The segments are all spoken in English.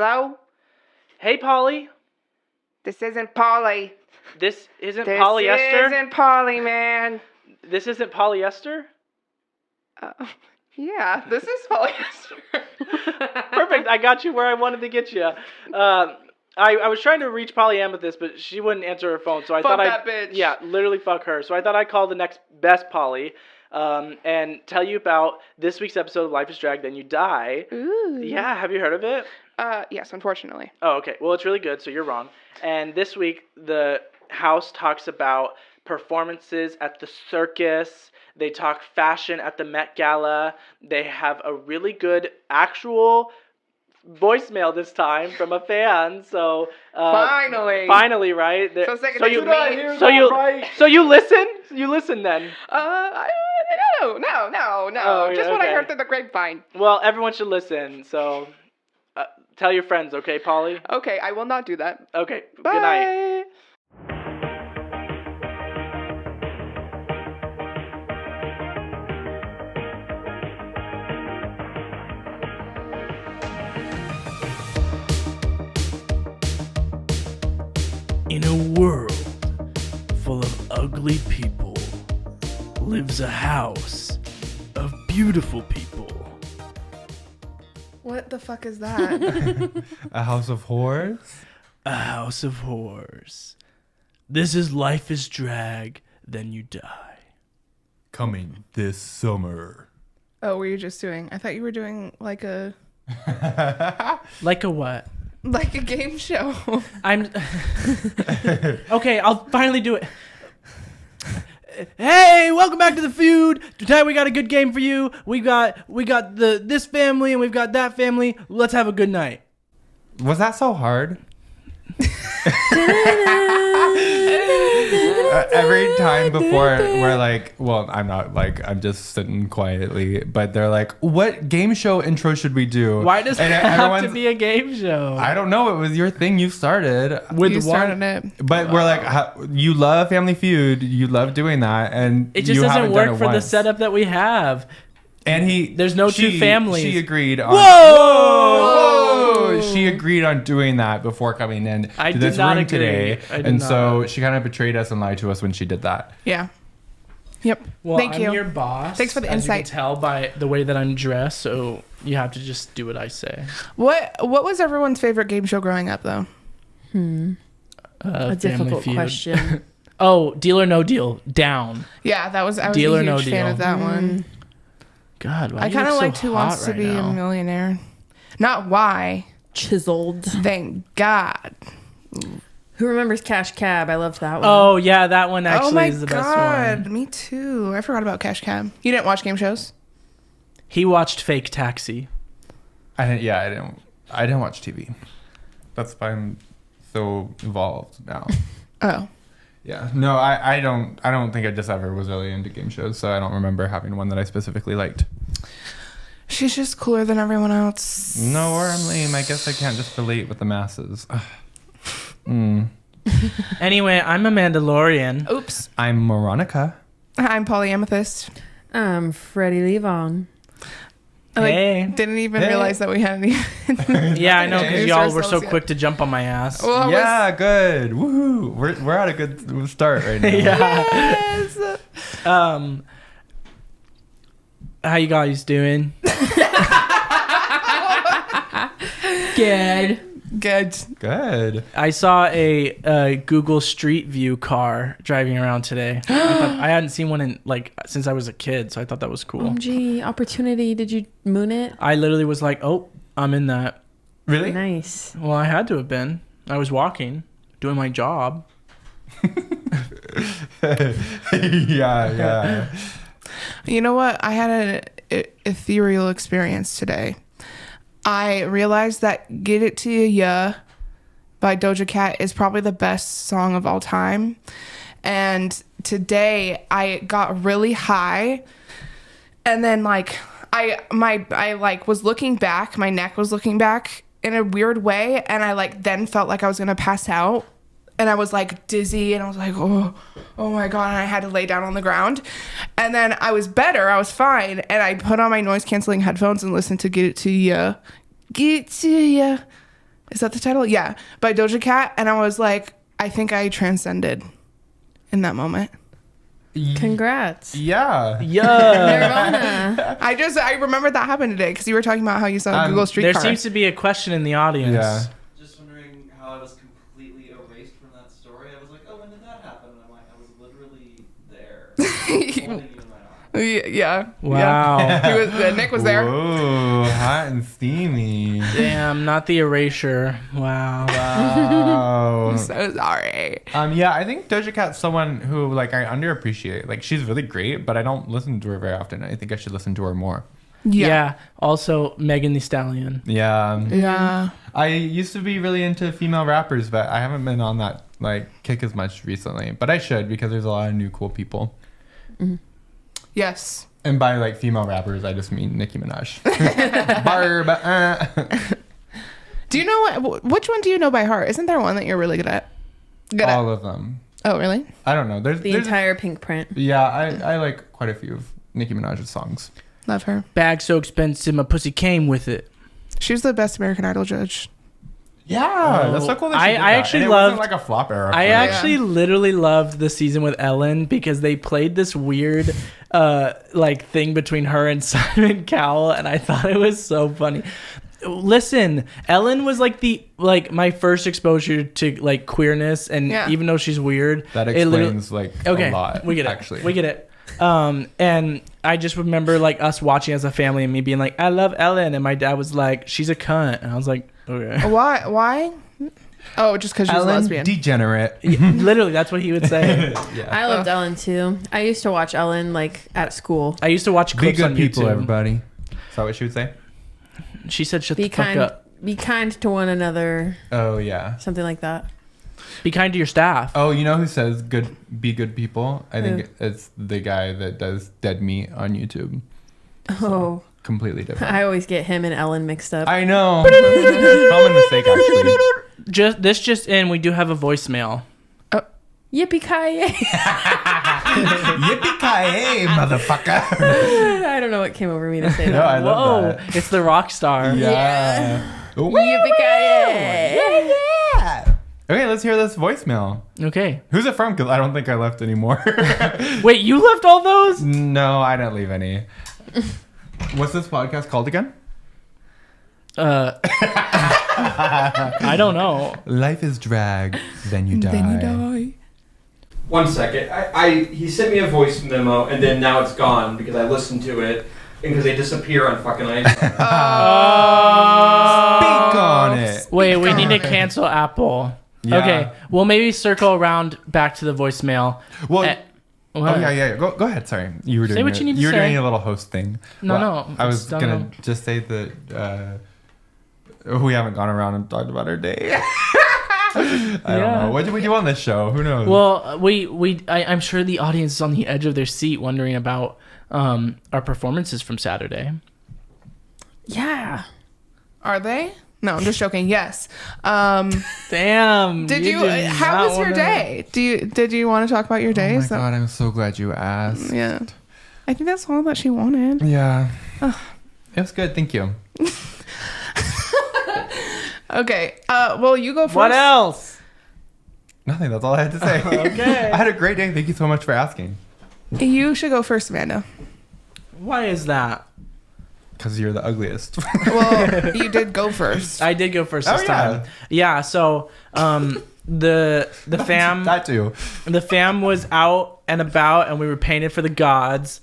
Hello? Hey, Polly. This isn't Polly. This isn't This polyester? isn't Polly, man. This isn't polyester? Yeah, this is polyester. Perfect. I got you where I wanted to get you. I was trying to reach Polly Amethyst, but she wouldn't answer her phone, so I thought that bitch. Yeah, literally fuck her. So I thought I'd call the next best Polly, and tell you about this week's episode of Life is Drag, Then You Die. Ooh. Yeah, have you heard of it? Yes, unfortunately. Oh, okay. Well, it's really good, so you're wrong. And this week, the house talks about performances at the circus. They talk fashion at the Met Gala. They have a really good actual voicemail this time from a fan. So finally, right? So sick of this. So you listen? You listen then? No. Oh, Just what I okay. heard through the grapevine. Well, everyone should listen. So tell your friends, okay, Polly? Okay, I will not do that. Okay. Bye. Good night. In a world full of ugly people lives a house of beautiful people. What the fuck is that? A house of horrors? A house of horrors. This is Life is Drag, Then You Die. Coming this summer. Oh, were you just doing? I thought you were doing like a Like a what? like a game show. I'm okay. I'll finally do it. Hey, welcome back to the feud. Today we got a good game for you. We got this family and we've got that family. Let's have a good night. Was that so hard? Every time before we're like, well, I'm just sitting quietly, but they're like, what game show intro should we do? Why does it have to everyone's- be a game show? I don't know. It was your thing. You started. You started it. But we're like, you love Family Feud. You love doing that. And It just you doesn't haven't done work it for the once. setup that we have. And There's no two families. She agreed on. Whoa! She agreed on doing that before coming in I to did this not room agree. today. I did And not. so she kind of betrayed us and lied to us when she did that. Yeah. Yep. Well, Thank I'm you. your boss. Thanks for the as insight. You can tell by the way that I'm dressed, so you have to just do what I say. What was everyone's favorite game show growing up though? A Family difficult Feud. question. Oh, Deal or No Deal. Down. Yeah, I was Deal a or huge No fan Deal. of that one. God, why I do you kind of look so liked Who hot Wants to right Be now? a Millionaire. Not why. Chiseled. Thank God. Who remembers Cash Cab? I loved that one. Oh, yeah, that one actually oh my is the best God, one. me too. I forgot about Cash Cab. You didn't watch game shows? He watched Fake Taxi. I didn't watch TV. That's why I'm so involved now. Oh. Yeah. No, I don't think I just ever was really into game shows, so I don't remember having one that I specifically liked. She's just cooler than everyone else. No, or I'm lame. I guess I can't just relate with the masses. Anyway, I'm a Mandalorian. Oops. I'm Moronica. I'm Polly Amethyst. Freddie Levon. Hey. Didn't even Hey. realize that we hadn't even. Yeah, I know, because Introduce y'all were so ourselves yet. quick to jump on my ass. Well, I Yeah, good. Woohoo. We're at a good start right now. Yeah. Yes. How you guys doing? Good. Good. Good. I saw a Google Street View car driving around today. I hadn't seen one in since I was a kid, so I thought that was cool. OMG, opportunity. Did you moon it? I literally was like, "Oh, I'm in that." Really? Nice. Well, I had to have been. I was walking, doing my job. Yeah. You know what? I had an ethereal experience today. I realized that Get It To Ya by Doja Cat is probably the best song of all time. And today I got really high. And then I was looking back, my neck was looking back in a weird way. And I then felt like I was going to pass out. And I was dizzy and I was like, oh my God. And I had to lay down on the ground. And then I was better. I was fine. And I put on my noise canceling headphones and listened to Get It To Ya. Get It To Ya. Is that the title? Yeah, by Doja Cat. And I was like, I think I transcended in that moment. Congrats. Yeah. Nirvana. I remember that happened today because you were talking about how you saw Google Streetcar. There seems to be a question in the audience. Yeah. Just wondering how I was completely erased from that story. I was like, oh, when did that happen? And I'm like, I was literally there. Holding you in my arms. Yeah. Wow. Yeah. Nick was there. Whoa, hot and steamy. Damn, not the erasure. Wow. Wow. I'm so sorry. Yeah, I think Doja Cat's someone who like I underappreciate. Like she's really great, but I don't listen to her very often. I think I should listen to her more. Yeah. Also, Megan Thee Stallion. Yeah. Yeah. I used to be really into female rappers, but I haven't been on that like kick as much recently. But I should because there's a lot of new cool people. Yes. And by like female rappers, I just mean Nicki Minaj. Barb. Do you know which one do you know by heart? Isn't there one that you're really good at? All of them. Oh, really? I don't know. The entire Pink Print. Yeah, I like quite a few of Nicki Minaj's songs. Love her. Bag so expensive, my pussy came with it. She was the best American Idol judge. Yeah, that's so cool. That she did I that. actually And it loved wasn't like a flop era. I for her. actually literally loved the season with Ellen because they played this weird like thing between her and Simon Cowell, and I thought it was so funny. Listen, Ellen was like my first exposure to like queerness, and Yeah. even though she's weird, That it literally- explains like okay, a lot. we get it. Actually, We get it. And I just remember like us watching as a family and me being like, I love Ellen, and my dad was like, she's a cunt, and I was like, okay. Why? Oh, just because she was Ellen lesbian. degenerate. Literally, that's what he would say. Yeah. I loved Ellen too. I used to watch Ellen like at school. I used to watch Be clips good on people, YouTube. everybody. Is that what she would say? She said, "Shut Be the fuck kind. up. Be kind to one another. Oh yeah. Something like that. Be kind to your staff." Oh, you know who says good? Be good people. I think it's the guy that does Dead Meat on YouTube. Oh, Completely different. I always get him and Ellen mixed up. I know. Common mistake, actually. Just in, we do have a voicemail. Yippee ki Yippee-ki-yay, motherfucker. I don't know what came over me to say No, that. I love Whoa, that. it's the rock star. Yeah. Yippee ki Yeah. Okay, let's hear this voicemail. Okay. Who's it from? Because I don't think I left any more. Wait, you left all those? No, I didn't leave any. What's this podcast called again? I don't know. Life is drag, then you die. Then you die. 1 second. He sent me a voice memo, and then now it's gone because I listened to it, and because they disappear on fucking iTunes. Speak on it. Wait, we need to cancel Apple. Yeah. Okay, well maybe circle around back to the voicemail. Well, What? oh yeah. Go ahead. Sorry, you were doing. Say what you need to You were say. doing a little host thing. No, I was it's done gonna now. just say that we haven't gone around and talked about our day. I don't know. What did we do on this show? Who knows? Well, I'm sure the audience is on the edge of their seat wondering about our performances from Saturday. Yeah. Are they? No, I'm just joking. Yes. Damn. Did you? How was your day? Did you want to talk about your day? oh my god, I'm so glad you asked. Yeah. I think that's all that she wanted. Yeah. It was good. Thank you. Okay. Well, you go first. What else? Nothing. That's all I had to say. Okay. I had a great day. Thank you so much for asking. You should go first, Amanda. Why is that? Because you're the ugliest. Well, you did go first. I did go first Oh, this time. Yeah. So the fam That too. the fam was out and about, and we were painted for the gods.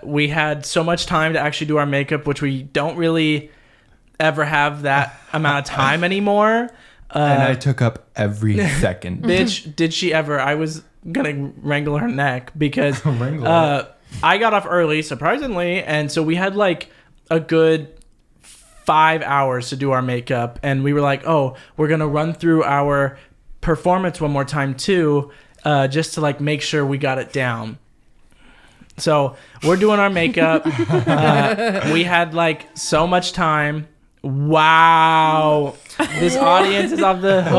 We had so much time to actually do our makeup, which we don't really ever have that amount of time anymore. And I took up every second. Bitch, did she ever? I was gonna wrangle her neck because Wrangle her. I got off early, surprisingly, and so we had like a good 5 hours to do our makeup, and we were like, oh, we're gonna run through our performance one more time too, just to like make sure we got it down. So we're doing our makeup. We had like so much time. Wow, this audience is off the hook.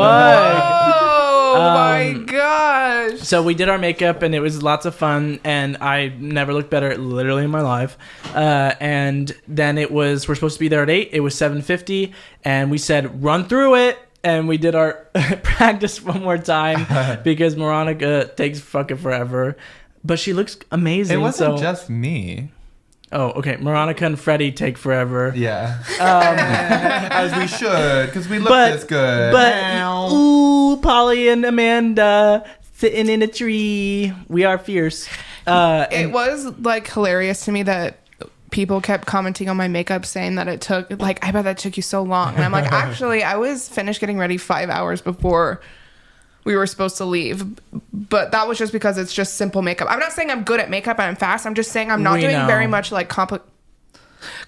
Oh my gosh. So we did our makeup and it was lots of fun, and I never looked better literally in my life. And then we're supposed to be there at 8. It was 7:50, and we said run through it. And we did our practice one more time because Moronica takes fucking forever. But she looks amazing. It wasn't just me. Oh, okay. Moronica and Freddie take forever. Yeah. As we should, because we look this good. But, ooh, Polly and Amanda sitting in a tree. We are fierce. It was like hilarious to me that people kept commenting on my makeup saying that it took, like, I bet that took you so long. And I'm like, actually, I was finished getting ready 5 hours before we were supposed to leave. But that was just because it's just simple makeup. I'm not saying I'm good at makeup and I'm fast. I'm just saying I'm not doing very much like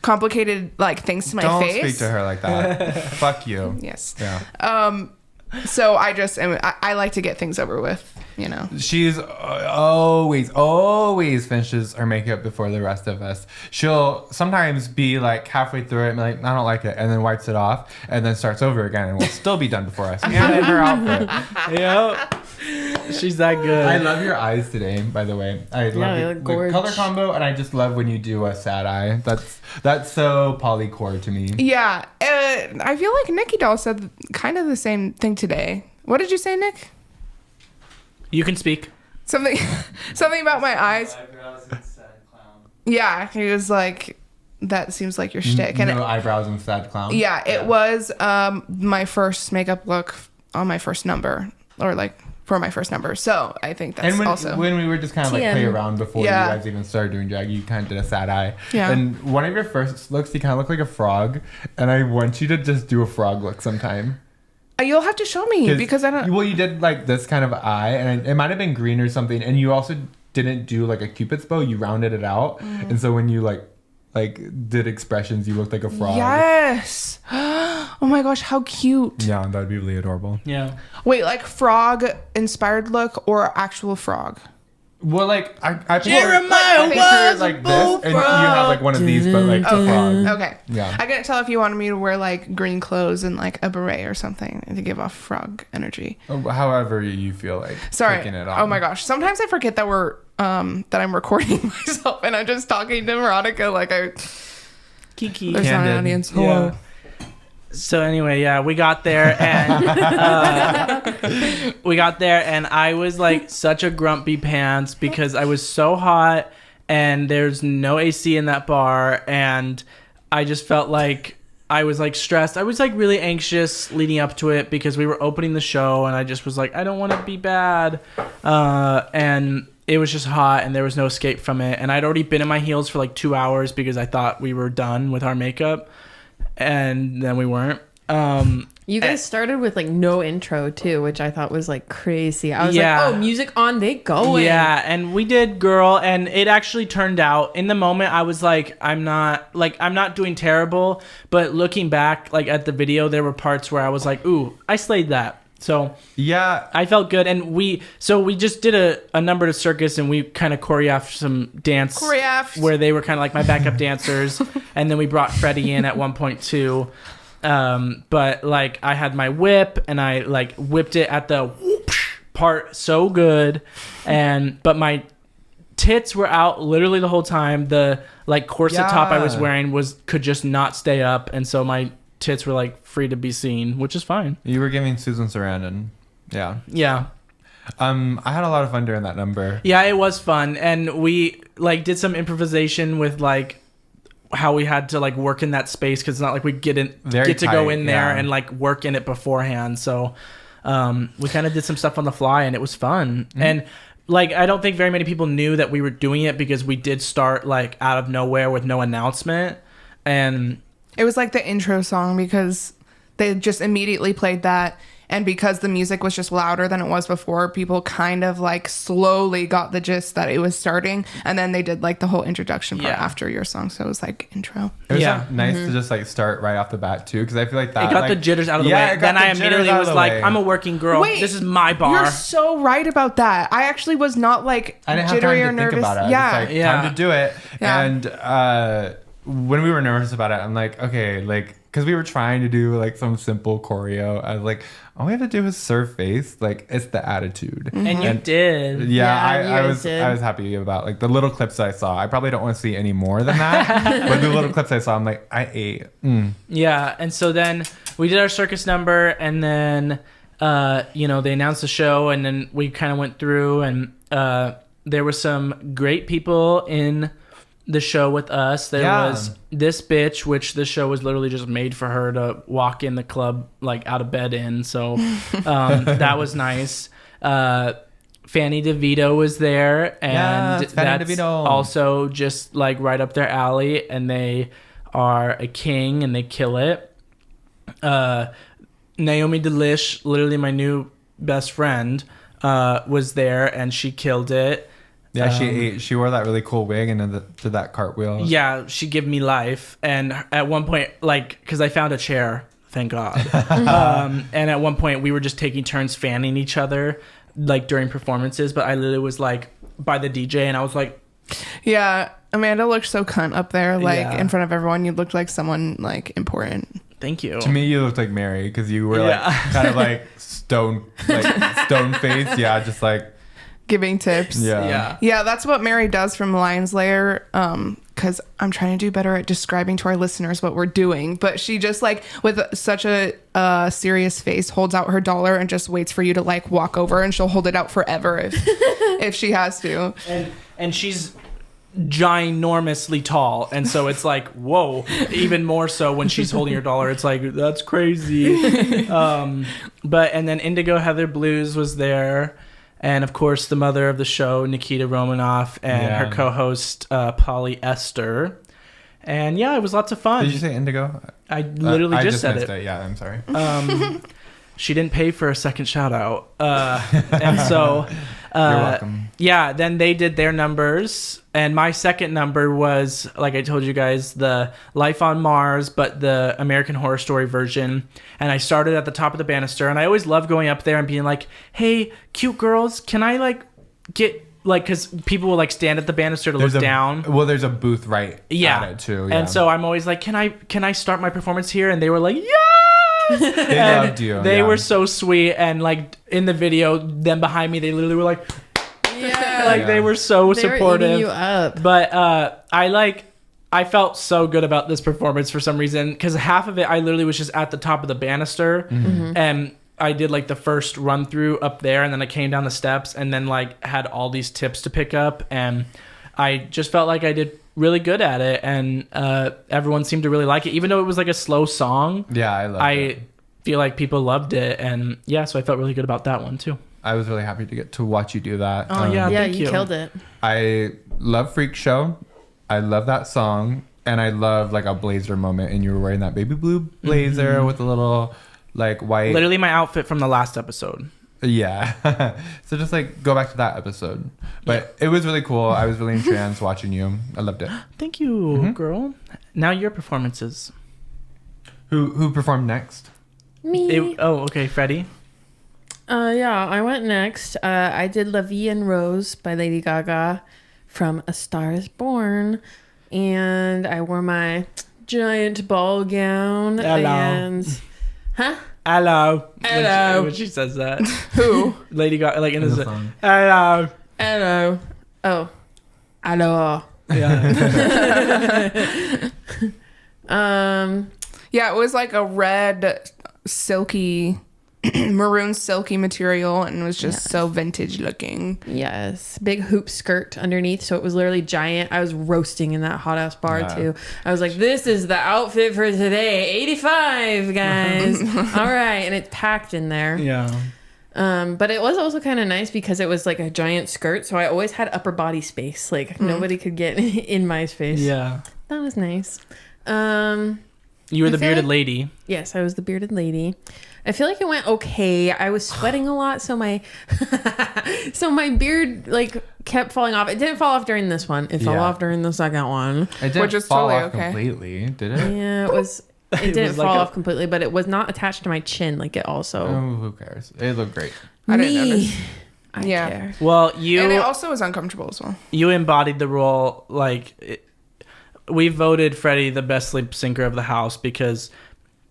complicated like things to my face. Don't speak to her like that. Fuck you. Yes. Yeah. So I like to get things over with, you know. She's always finishes her makeup before the rest of us. She'll sometimes be like halfway through it and be like, I don't like it, and then wipes it off and then starts over again and will still be done before us. And in her outfit. Yep. She's that good. I love your eyes today, by the way. I love the color combo, and I just love when you do a sad eye. That's so polycore to me. Yeah. I feel like Nikki Doll said kind of the same thing today. What did you say, Nick? You can speak. Something about my eyes. Eyebrows and sad clown. Yeah, he was like, that seems like your shtick. And No eyebrows and sad clown. yeah, it was my first makeup look on my first number, or like for my first number. So I think that's and when we were just kind of like play around before you guys even started doing drag, you kind of did a sad eye. Yeah. And one of your first looks, you kind of look like a frog, and I want you to just do a frog look sometime. You'll have to show me because I don't. Well, you did like this kind of eye, and it might have been green or something, and you also didn't do like a cupid's bow. You rounded it out, and so when you like did expressions, you looked like a frog. Yes. Oh my gosh, how cute. Yeah, that'd be really adorable. Yeah. Wait, like frog inspired look or actual frog? Well, like I Jeremiah picture it like this, and you have like one of these, but like a frog. Okay. Yeah. I couldn't tell if you wanted me to wear like green clothes and like a beret or something to give off frog energy. However you feel like taking it on. Oh my gosh. Sometimes I forget that that I'm recording myself and I'm just talking to Moronica like Kiki. there's not an audience. Hello. Yeah. So anyway, yeah, we got there and I was like such a grumpy pants because I was so hot and there's no AC in that bar, and I just felt like I was like stressed. I was like really anxious leading up to it because we were opening the show, and I just was like, I don't want to be bad. And it was just hot and there was no escape from it. And I'd already been in my heels for like 2 hours because I thought we were done with our makeup. And then we weren't. You guys started with like no intro too, which I thought was like crazy. I was like, oh, music on, they going. Yeah, and we did Girl, and it actually turned out in the moment I was like, I'm not doing terrible, but looking back like at the video, there were parts where I was like, ooh, I slayed that. So yeah, I felt good, and we just did a number to Circus, and we kind of choreographed some dance where they were kind of like my backup dancers, and then we brought Freddie in at one point too. But like I had my whip, and I like whipped it at the whoosh part so good, but my tits were out literally the whole time. The like corset top I was wearing could just not stay up, and so my tits were like free to be seen, which is fine. You were giving Susan Sarandon. Yeah. I had a lot of fun during that number. Yeah, it was fun, and we like did some improvisation with like how we had to like work in that space because it's not like we get to go in there and like work in it beforehand. So we kind of did some stuff on the fly, and it was fun. Mm-hmm. And like I don't think very many people knew that we were doing it because we did start like out of nowhere with no announcement, and it was like the intro song because they just immediately played that. And because the music was just louder than it was before, people kind of like slowly got the gist that it was starting. And then they did like the whole introduction part after your song. So it was like intro. It was nice to just like start right off the bat too. Because I feel like that it got the jitters out of the way. Then I immediately was like, I'm a working girl. Wait, this is my bar. You're so right about that. I actually was not like I didn't jittery have time or to nervous. Think about it. Time to do it. Yeah. And when we were nervous about it, I'm like, okay, like, because we were trying to do like some simple choreo. I was like, all we have to do is serve face. Like, it's the attitude. And you did. Yeah, you I guys did. was happy about like the little clips I saw. I probably don't want to see any more than that. But the little clips I saw, I'm like, I ate. Yeah, and so then we did our circus number, and then they announced the show, and then we kind of went through, and there were some great people in the show with us. There was this bitch, which the show was literally just made for her to walk in the club like out of bed in. So that was nice. Fanny DeVito was there, and that's DeVito. Also just like right up their alley, and they are a king and they kill it. Naomi Delish, literally my new best friend, was there, and she killed it. Yeah, she ate. She wore that really cool wig and then did that cartwheel. Yeah, she gave me life. And at one point, like, because I found a chair, thank God. And at one point, we were just taking turns fanning each other, like, during performances. But I literally was, like, by the DJ, and I was like... Yeah, Amanda looked so cunt up there, like, in front of everyone. You looked like someone, like, important. Thank you. To me, you looked like Mary, because you were, like, kind of, like, stone face. Yeah, just, like... Giving tips. Yeah, that's what Mary does from Lion's Lair, because I'm trying to do better at describing to our listeners what we're doing, but she just like with such a serious face holds out her dollar and just waits for you to like walk over, and she'll hold it out forever if she has to. And she's ginormously tall, and so it's like, whoa, even more so when she's holding her dollar. It's like, that's crazy. And then Indigo Heather Blues was there. And, of course, the mother of the show, Nikita Romanoff, and her co-host, Polly Esther. And, yeah, it was lots of fun. Did you say Indigo? I literally just said it. Yeah, I'm sorry. She didn't pay for a second shout-out. And so... You're welcome. Yeah, then they did their numbers. And my second number was, like I told you guys, the Life on Mars, but the American Horror Story version. And I started at the top of the banister. And I always love going up there and being like, hey, cute girls, can I, like, get... Like, because people will, like, stand at the banister to look down. Well, there's a booth right at it, too. Yeah. And so I'm always like, can I start my performance here? And they were like, yeah! They loved you. They were so sweet, and like in the video, them behind me, they literally were like, they were so supportive. They were eating you up. But I felt so good about this performance for some reason, because half of it I literally was just at the top of the banister, and I did like the first run through up there, and then I came down the steps, and then like had all these tips to pick up, and I just felt like I did really good at it, and everyone seemed to really like it, even though it was like a slow song. Yeah, I loved it. Feel like people loved it, and yeah, so I felt really good about that one too. I was really happy to get to watch you do that. Oh yeah, thank you. You killed it. I love Freak Show. I love that song, and I love like a blazer moment, and you were wearing that baby blue blazer with a little like white. Literally my outfit from the last episode. Yeah. So just like go back to that episode. But it was really cool. I was really entranced watching you. I loved it. Thank you, girl. Now your performances. Who performed next? Me. Okay, Freddie. Yeah, I went next. I did La Vie en Rose by Lady Gaga from A Star is Born. And I wore my giant ball gown. Hello. And... Huh? Hello. Hello. When she says that. Who? Lady Gaga, like in the song. Hello. Hello. Oh. Hello. Yeah. Yeah, it was like a red, silky, maroon silky material, and it was just so vintage looking. Yes. Big hoop skirt underneath, so it was literally giant. I was roasting in that hot ass bar too. I was like, this is the outfit for today. 85, guys. All right. And it's packed in there. Yeah. But it was also kind of nice because it was like a giant skirt, so I always had upper body space. Like nobody could get in my space. Yeah. That was nice. You were the bearded lady. Yes, I was the bearded lady. I feel like it went okay. I was sweating a lot, so my beard like kept falling off. It didn't fall off during this one. It fell off during the second one. It didn't which is fall totally off okay. completely, did it? Yeah, it was. It didn't fall off completely, but it was not attached to my chin. Like it also. Oh, who cares? It looked great. I didn't notice. I care. Well, and it also was uncomfortable as well. You embodied the role like we voted Freddie the best lip syncer of the house because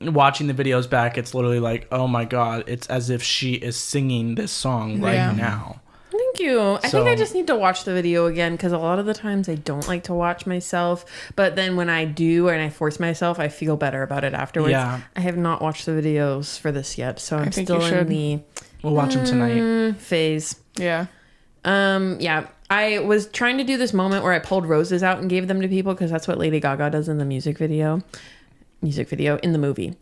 watching the videos back, it's literally like, oh my god, it's as if she is singing this song right now. Thank you. I think I just need to watch the video again because a lot of the times I don't like to watch myself. But then when I do and I force myself, I feel better about it afterwards. Yeah. I have not watched the videos for this yet. So I'm think still you should. in the We'll watch them tonight. phase. Yeah. Yeah. I was trying to do this moment where I pulled roses out and gave them to people because that's what Lady Gaga does in the music video in the movie.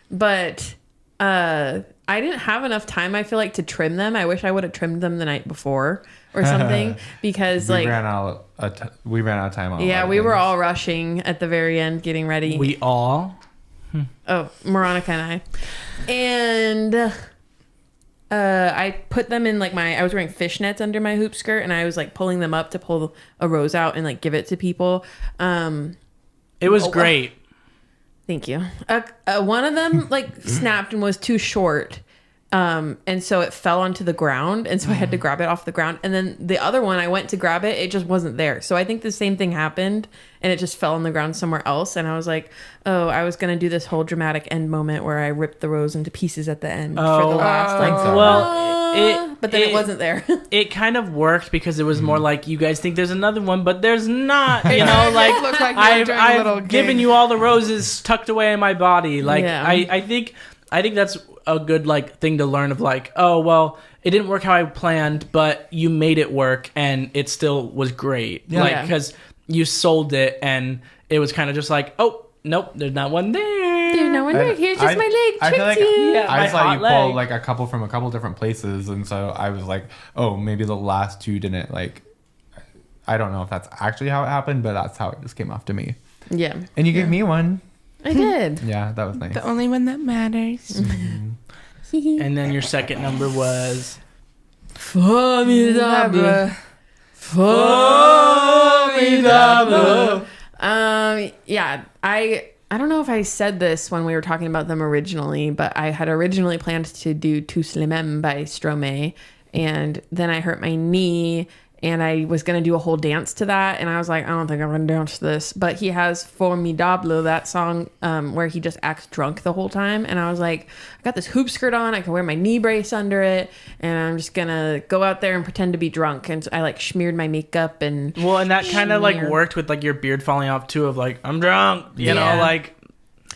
But I didn't have enough time, I feel like, to trim them. I wish I would have trimmed them the night before or something because we ran out of time. On yeah, we were all rushing at the very end getting ready. We all? Oh, Moronica and I. And I put them in like I was wearing fishnets under my hoop skirt and I was like pulling them up to pull a rose out and like give it to people. It was great. Thank you. One of them like snapped and was too short. And so it fell onto the ground. And so I had to grab it off the ground. And then the other one, I went to grab it. It just wasn't there. So I think the same thing happened and it just fell on the ground somewhere else. And I was like, oh, I was going to do this whole dramatic end moment where I ripped the rose into pieces at the end for the last but then it wasn't there. It kind of worked because it was more like you guys think there's another one, but there's not. You know, like I've given you all the roses tucked away in my body. Like I think that's a good like thing to learn of like, oh well, it didn't work how I planned, but you made it work and it still was great. Yeah. Like because you sold it and it was kind of just like, oh nope, there's not one there. There's no one there. Here's just my leg. I feel like Yeah, I my saw hot you pull leg. like a couple from a couple different places, and so I was like, oh, maybe the last two didn't like. I don't know if that's actually how it happened, but that's how it just came off to me. Yeah. And you gave me one. I did. Yeah, that was nice. The only one that matters. And then your second number was Formidable. Yeah, I don't know if I said this when we were talking about them originally, but I had originally planned to do Tous les mêmes by Stromae, and then I hurt my knee, and I was going to do a whole dance to that, and I was like, I don't think I'm going to dance to this, but he has Formidable, that song where he just acts drunk the whole time, and I was like, I got this hoop skirt on, I can wear my knee brace under it, and I'm just going to go out there and pretend to be drunk, and so I like smeared my makeup and... well, and that kind of like worked with like your beard falling off too of like, I'm drunk, you know, like...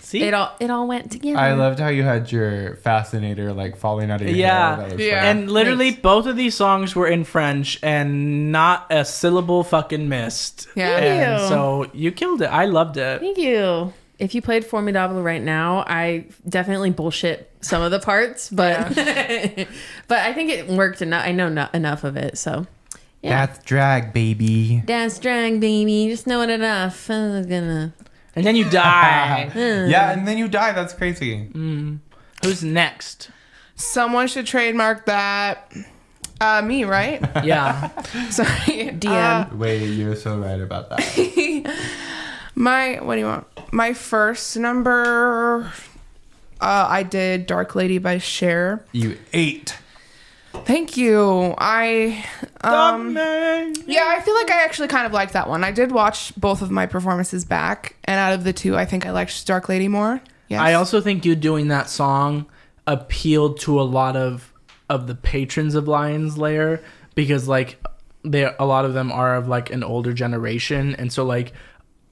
See? It all went together. I loved how you had your fascinator like falling out of your hair. That was Yeah. funny. And literally both of these songs were in French and not a syllable fucking missed. Yeah. And Ew. so you killed it. I loved it. Thank you. If you played Formidable right now, I definitely bullshit some of the parts, but but I think it worked enough. I know not enough of it, so yeah. That's drag, baby. Dance drag, baby. Just know it enough. I was gonna. And then you die. Yeah, and then you die. That's crazy. Who's next? Someone should trademark that. Me, right? Yeah. Sorry. DM. Wait, you're so right about that. What do you want? My first number, I did Dark Lady by Cher. You ate. Thank you. Yeah, I feel like I actually kind of liked that one. I did watch both of my performances back, and out of the two, I think I liked Dark Lady more. Yes. I also think you doing that song appealed to a lot of the patrons of Lions Lair because like a lot of them are of like an older generation, and so like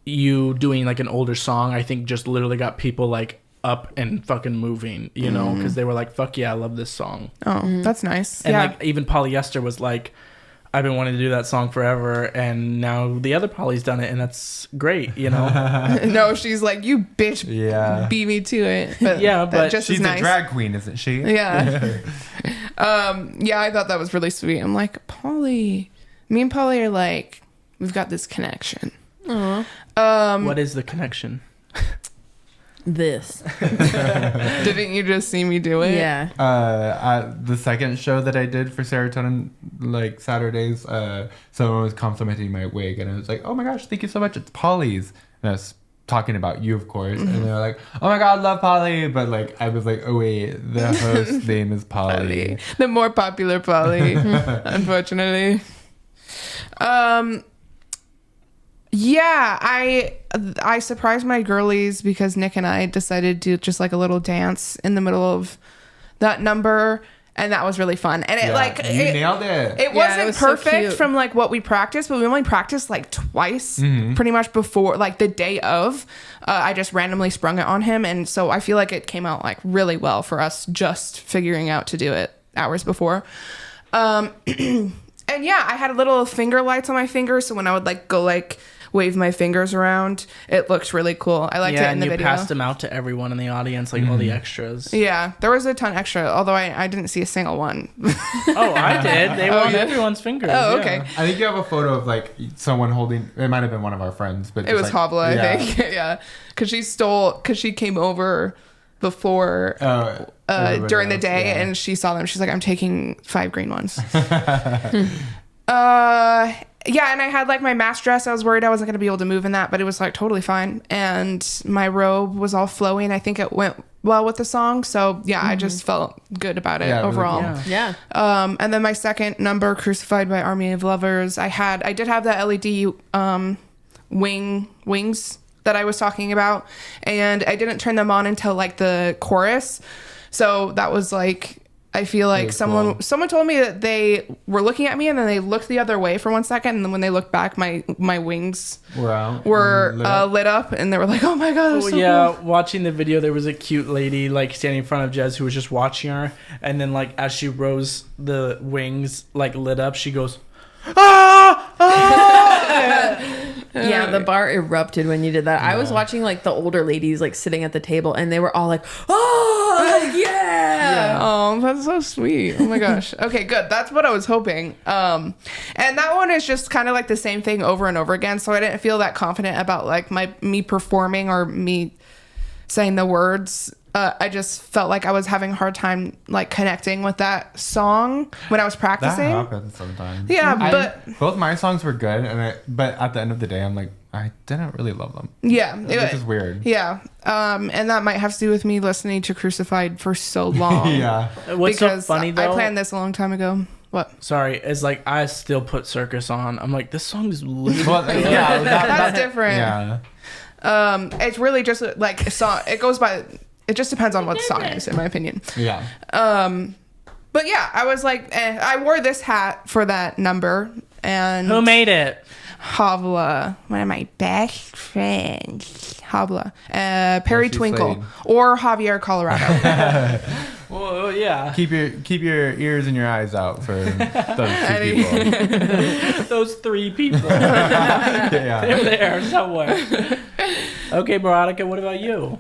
you doing like an older song, I think just literally got people like up and fucking moving, you know, because they were like, fuck yeah, I love this song. Oh, that's nice. And yeah. like even Polyester was like, I've been wanting to do that song forever, and now the other Polly's done it, and that's great, you know. No, she's like, you bitch, Yeah. beat me to it. But Yeah, that but just She's is nice. a drag queen, isn't she? Yeah. Yeah, I thought that was really sweet. I'm like, Polly, me and Polly are like, we've got this connection. What is the connection? This. Didn't you just see me do it? Yeah. The second show that I did for Serotonin, like Saturdays, someone was complimenting my wig, and I was like, "Oh my gosh, thank you so much! It's Polly's." And I was talking about you, of course, and they're like, "Oh my god, love Polly!" But like, I was like, "Oh wait, the host name is Polly." The more popular Polly, unfortunately. Yeah, I surprised my girlies because Nick and I decided to do just like a little dance in the middle of that number, and that was really fun. And you nailed it. It wasn't it was so perfect cute. from like what we practiced, but we only practiced like twice, pretty much before like the day of. I just randomly sprung it on him, and so I feel like it came out like really well for us just figuring out to do it hours before. And yeah, I had little finger lights on my fingers, so when I would like go like wave my fingers around, it looked really cool. I liked it in the video. Yeah, and you passed them out to everyone in the audience, like all the extras. Yeah, there was a ton extra, although I didn't see a single one. Oh, I did. They were on everyone's fingers. Oh, yeah. okay. I think you have a photo of like someone holding. It might have been one of our friends, but It was like, Habla, I think. Yeah, because she came over before during the day, and she saw them. She's like, I'm taking 5 green ones. Yeah, and I had like my mask dress. I was worried I wasn't going to be able to move in that, but it was like totally fine. And my robe was all flowy, and I think it went well with the song. So yeah, I just felt good about it overall. Really cool. Yeah. And then my second number, Crucified by Army of Lovers, I did have that LED wings that I was talking about, and I didn't turn them on until like the chorus. So that was like, I feel like someone told me that they were looking at me, and then they looked the other way for 1 second, and then when they looked back, my wings were lit up, and they were like, "Oh my god!" That's so cool. Watching the video, there was a cute lady like standing in front of Jez who was just watching her, and then like as she rose, the wings like lit up. She goes, "Ah!" Yeah, the bar erupted when you did that. I was watching like the older ladies like sitting at the table, and they were all like, "Oh, like, yeah!" Oh, that's so sweet. Oh my gosh. Okay, good. That's what I was hoping. And that one is just kind of like the same thing over and over again. So I didn't feel that confident about like me performing or me saying the words. I just felt like I was having a hard time like connecting with that song when I was practicing. That happens sometimes. Yeah, but both my songs were good, but at the end of the day, I'm like, I didn't really love them. yeah, Which is weird. Yeah, and that might have to do with me listening to Crucified for so long. Yeah. What's so funny though? I planned this a long time ago. What? Sorry, it's like I still put Circus on. I'm like, this song is literally. Well, yeah, That's different. Yeah. It's really just like a song. It goes by. It just depends on what the song is, in my opinion. Yeah. But yeah, I was like, I wore this hat for that number, and Who made it? Havla, one of my best friends. Havla, Perry she Twinkle, slayed. or Javier Colorado. Well, yeah. Keep your ears and your eyes out for those 2 people. Those 3 people. Yeah. They're there somewhere. Okay, Moronica, what about you?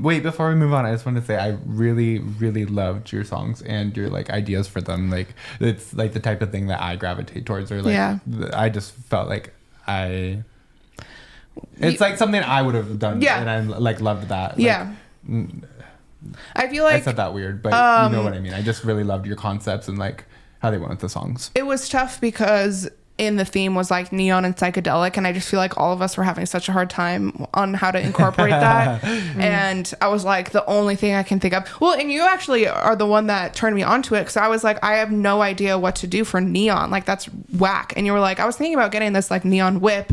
Wait, before we move on, I just want to say I really, really loved your songs and your like ideas for them. Like it's like the type of thing that I gravitate towards, or like I just felt like it's like something I would have done. Yeah. And I like loved that. Like, Yeah. I feel like I said that weird, but you know what I mean. I just really loved your concepts and like how they went with the songs. it was tough because in the theme was like neon and psychedelic, and I just feel like all of us were having such a hard time on how to incorporate that. And I was like, the only thing I can think of, well, and you actually are the one that turned me onto it, because I was like, I have no idea what to do for neon, like that's whack. And you were like, I was thinking about getting this like neon whip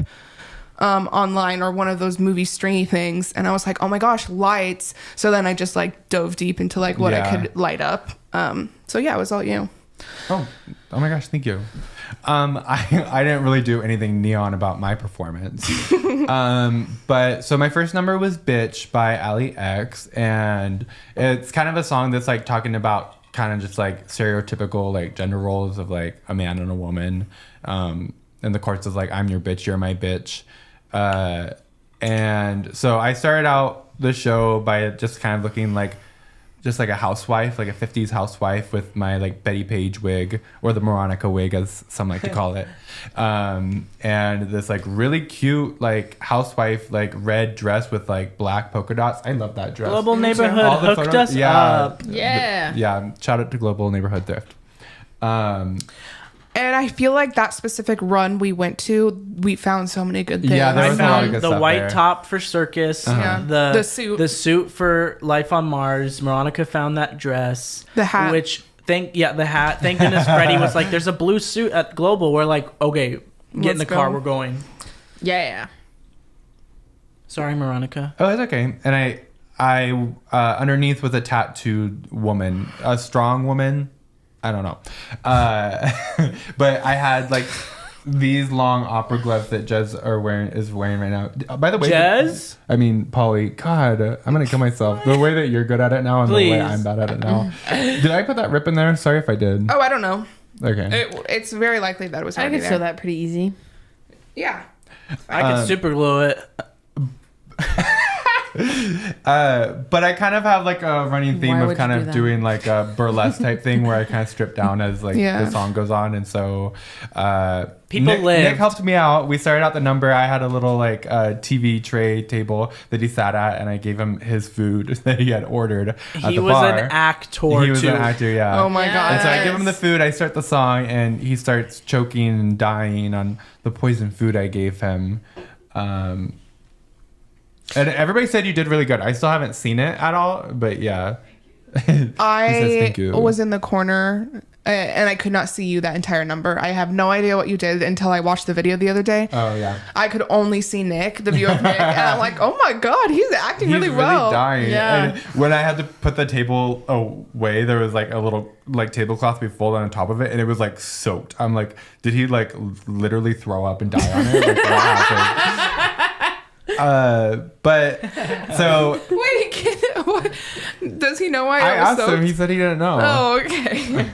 online, or one of those movie stringy things, and I was like, oh my gosh, lights. So then I just like dove deep into like what I could light up. So yeah, it was all you. Oh my gosh, thank you. I didn't really do anything neon about my performance. But so my first number was Bitch by Ali X, and it's kind of a song that's like talking about kind of just like stereotypical like gender roles of like a man and a woman. And the chorus is like, I'm your bitch, you're my bitch. And so I started out the show by just kind of looking like just like a housewife, like a 50s housewife with my like Betty Page wig, or the Moronica wig as some like to call it. And this like really cute like housewife like red dress with like black polka dots. I love that dress. Global Neighborhood All the hooked photos- us yeah. up. Yeah. Yeah, shout out to Global Neighborhood Thrift. And I feel like that specific run we went to, we found so many good things. Yeah, there I was a lot of found good the stuff white there. top for Circus, Yeah. the The suit. for Life on Mars. Moronica found that dress, The hat. which the hat. Thank goodness Freddie was like, "There's a blue suit at Global." We're like, "Okay, get in Let's the car, go. we're going." Yeah. Sorry, Moronica. Oh, it's okay. And I underneath was a tattooed woman, a strong woman. I don't know. But I had like these long opera gloves that Jez is wearing right now. By the way, Jez? I mean, Polly, God, I'm going to kill myself. The way that you're good at it now and Please. the way I'm bad at it now. Did I put that rip in there? Sorry if I did. Oh, I don't know. Okay. It's very likely that it was I already could there. sew that pretty easy. Yeah. I could super glue it. But I kind of have like a running theme Why of would kind you of do that? doing like a burlesque type thing where I kind of strip down as like the song goes on. And so Nick lived. helped me out. We started out the number. I had a little like TV tray table that he sat at, and I gave him his food that he had ordered at He the was bar. an actor, He was too. an actor, yeah. Oh my god. And so I give him the food, I start the song, and he starts choking and dying on the poison food I gave him. And everybody said you did really good. I still haven't seen it at all, but yeah. I says thank you. was in the corner and I could not see you that entire number. I have no idea what you did until I watched the video the other day. Oh, yeah. I could only see Nick, the view of Nick, and I'm like, oh my god, he's acting really well. dying. Yeah. And when I had to put the table away, there was like a little like tablecloth we folded on top of it, and it was like soaked. I'm like, did he like literally throw up and die on it? Like, what happened? But so Wait, what? Does he know why I I was asked soaked? him. He said he didn't know. Oh, okay.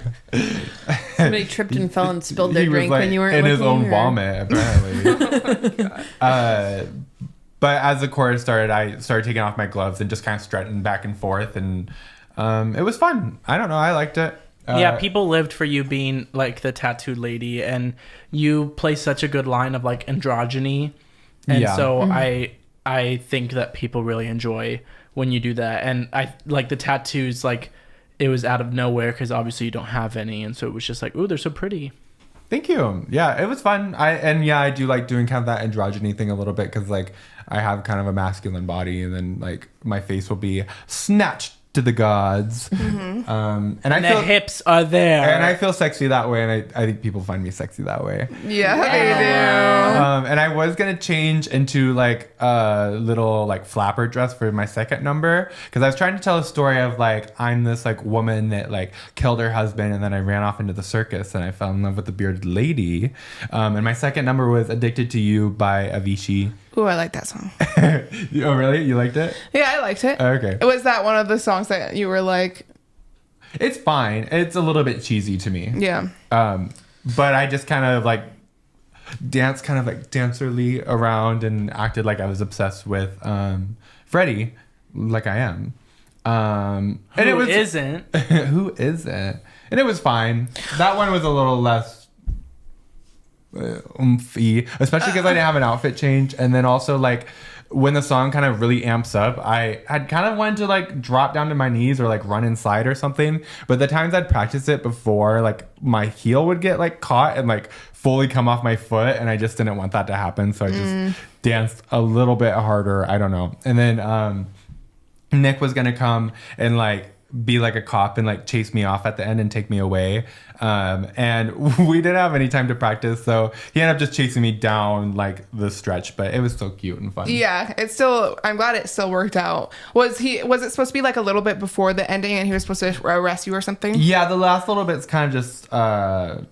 Somebody tripped and fell and spilled their He was drink like when you weren't in his looking, own or- vomit, apparently. But as the chorus started, I started taking off my gloves and just kind of strutting back and forth, and it was fun. I don't know. I liked it. Yeah, people lived for you being like the tattooed lady, and you play such a good line of like androgyny, and Yeah. so I think that people really enjoy when you do that. And I like the tattoos, like it was out of nowhere because obviously you don't have any, and so it was just like, ooh, they're so pretty. Thank you. Yeah, it was fun. I do like doing kind of that androgyny thing a little bit because like I have kind of a masculine body, and then like my face will be snatched to the gods. Mm-hmm. And I And feel the hips are there. and I feel sexy that way, and I think people find me sexy that way. Yeah, they And I was gonna change into like a little like flapper dress for my second number because I was trying to tell a story of like I'm this like woman that like killed her husband, and then I ran off into the circus and I fell in love with the bearded lady. And my second number was "Addicted to You" by Avicii. do. Ooh, I like that song. Oh really? You liked it? Yeah, I liked it. Okay. Was that one of the songs that you were like, It's fine. It's a little bit cheesy to me. yeah. But I just kind of like danced kind of like dancerly around and acted like I was obsessed with Freddie, like I am. And it Who was isn't? who isn't? And it was fine. That one was a little less oomphy, especially because I didn't have an outfit change, and then also like when the song kind of really amps up, I had kind of wanted to like drop down to my knees or like run and slide or something, but the times I'd practiced it before, like my heel would get like caught and like fully come off my foot, and I just didn't want that to happen, so I just danced a little bit harder. I don't know. And then Nick was gonna come and like be like a cop and like chase me off at the end and take me away, and we didn't have any time to practice, so he ended up just chasing me down like the stretch, but it was still cute and fun. Yeah, I'm glad it still worked out. Was it supposed to be like a little bit before the ending and he was supposed to arrest you or something? Yeah, the last little bit's kind of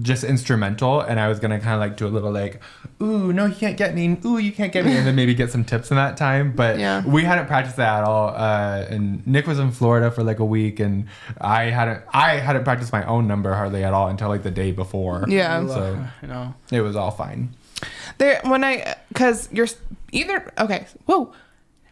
just instrumental, and I was gonna kind of like do a little like, ooh, no, you can't get me, ooh, you can't get me, and then maybe get some tips in that time, but Yeah. we hadn't practiced that at all, and Nick was in Florida for like a week, and I hadn't practiced my own number hardly at all until like the day before. Yeah. So You know. it was all fine. Because you're either, okay, whoa.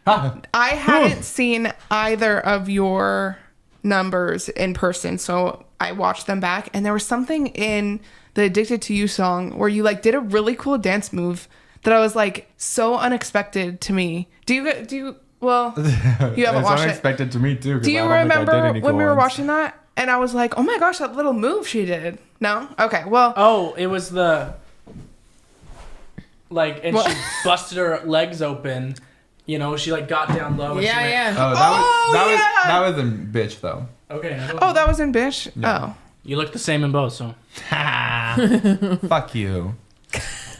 I hadn't seen either of your numbers in person, so I watched them back, and there was something in the "Addicted to You" song where you like did a really cool dance move that I was like so unexpected to me. Do you well, you haven't It's watched it. unexpected to me too. 'Cause Do you I don't think I did remember any when cool we were ones. watching that? And I was like, oh my gosh, that little move she did. No? Okay, well, Oh, it was the like, and What? she busted her legs open. You know, she like got down low. And she Yeah, went, yeah. Oh, yeah. that was a bitch though. Okay. now go. oh, that was in Bish? Yeah. Oh. You look the same in both, so. Fuck you.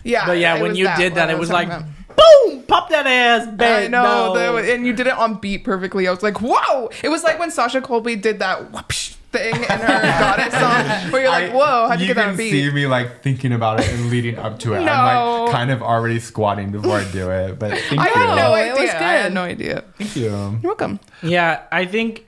Yeah. But yeah, it when was you did what that, I it was talking like, about. boom, pop that ass, I babe. know, No. and you did it on beat perfectly. I was like, whoa! It was like when Sasha Colby did that whoopsh thing in her Goddess song, where you're like, whoa, how'd you get that on can beat? see me like thinking about it and leading up to it. No. I'm like kind of already squatting before I do it. But thank I you. had no It was idea. I good. had no idea. Thank you. You're welcome. Yeah, I think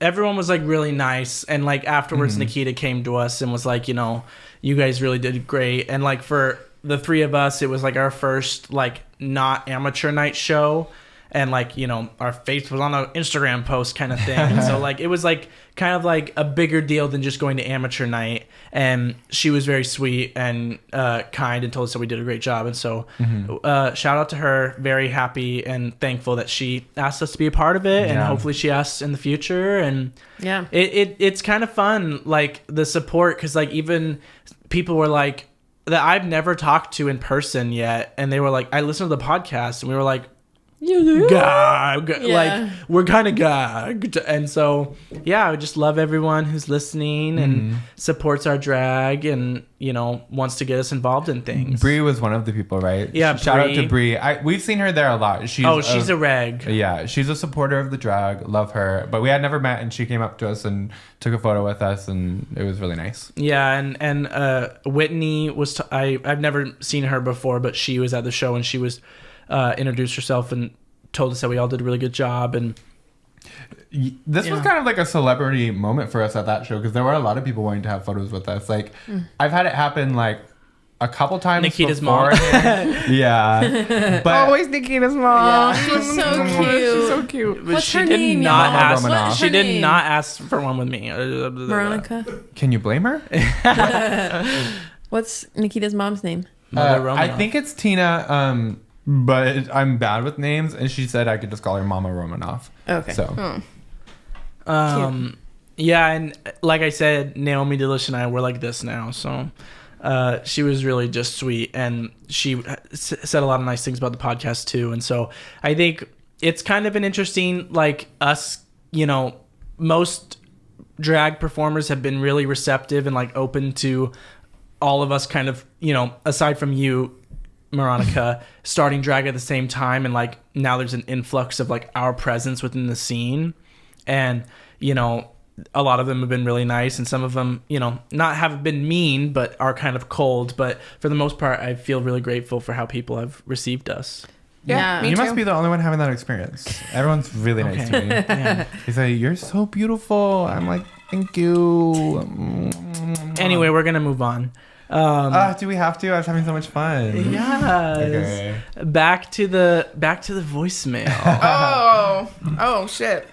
everyone was like really nice, and like afterwards Nikita came to us and was like, you guys really did great, and like for the three of us it was like our first like not amateur night show, and like our face was on an Instagram post kind of thing. And so like it was like kind of like a bigger deal than just going to amateur night, and she was very sweet and kind and told us that we did a great job. And so shout out to her, very happy and thankful that she asked us to be a part of it, and hopefully she asks in the future. And Yeah. it's kind of fun, like the support, because like even people were like that I've never talked to in person yet, and they were like, I listened to the podcast, and we were like, like we're kind of gagged. And so yeah, I just love everyone who's listening and supports our drag and wants to get us involved in things. Bree was one of the people, right? Yeah, Shout out Bree. to Bree. We've seen her there a lot. She's a reg. Yeah, she's a supporter of the drag. Love her. But we had never met, and she came up to us and took a photo with us, and it was really nice. Yeah, and Whitney was I've never seen her before, but she was at the show, and she was introduced herself and told us that we all did a really good job. And This was kind of like a celebrity moment for us at that show, because there were a lot of people wanting to have photos with us. Like, I've had it happen like a couple times. Nikita's mom. Yeah. But Always Nikita's mom. Yeah. She's so cute. She's so cute. But What's she her did name, not y'all? ask. Mama Romanoff. She did name? not ask for one with me. Moronica. can you blame her? What's Nikita's mom's name? Mother Romanoff. I think it's Tina, but I'm bad with names, and she said I could just call her Mama Romanoff. Okay. So yeah, and like I said, Naomi Delish and I were like this now. So she was really just sweet, and she said a lot of nice things about the podcast too. And so I think it's kind of an interesting, like us, most drag performers have been really receptive and like open to all of us kind of, aside from you, Moronica, starting drag at the same time, and like now there's an influx of like our presence within the scene, and a lot of them have been really nice, and some of them not have been mean but are kind of cold, but for the most part I feel really grateful for how people have received us. Yeah, me you too. must be the only one having that experience. Everyone's really nice to me. Yeah. They say, "You're so beautiful." I'm like, "Thank you." Anyway, we're gonna move on. Do we have to? I was having so much fun. Yes. Okay. Back to the voicemail. Oh shit.